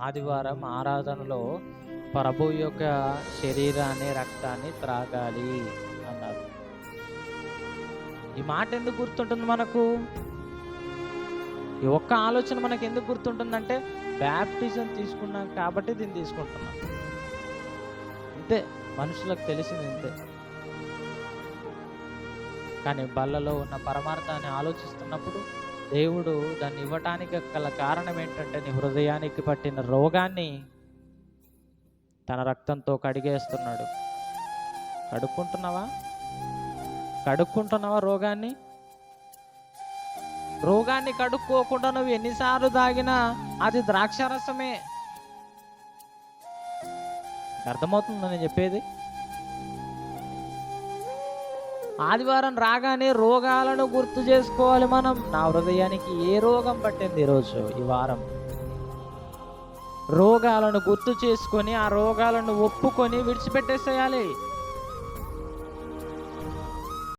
ఆదివారం ఆరాధనలో ప్రభు యొక్క శరీరాన్ని రక్తాన్ని త్రాగాలి అన్నారు. ఈ మాట ఎందుకు గుర్తుంటుంది మనకు? ఈ ఒక్క ఆలోచన మనకు ఎందుకు గుర్తుంటుందంటే బ్యాప్టిజం తీసుకున్నాం కాబట్టి దీన్ని తీసుకుంటున్నాం. అంతే, మనుషులకు తెలిసింది అంతే. కానీ బల్లలో ఉన్న పరమార్థాన్ని ఆలోచిస్తున్నప్పుడు దేవుడు దాన్ని ఇవ్వటానికి గల కారణం ఏంటంటే నీ హృదయానికి పట్టిన రోగాన్ని తన రక్తంతో కడిగేస్తున్నాడు. కడుక్కుంటున్నావా రోగాన్ని కడుక్కోకుండా నువ్వు ఎన్నిసార్లు తాగినా అది ద్రాక్షారసమే. అర్థమవుతుందా నేను చెప్పేది? ఆదివారం రాగానే రోగాలను గుర్తు చేసుకోవాలి మనం. నా హృదయానికి ఏ రోగం పట్టింది ఈరోజు, ఈ వారం? రోగాలను గుర్తు చేసుకొని ఆ రోగాలను ఒప్పుకొని విడిచిపెట్టేసేయాలి.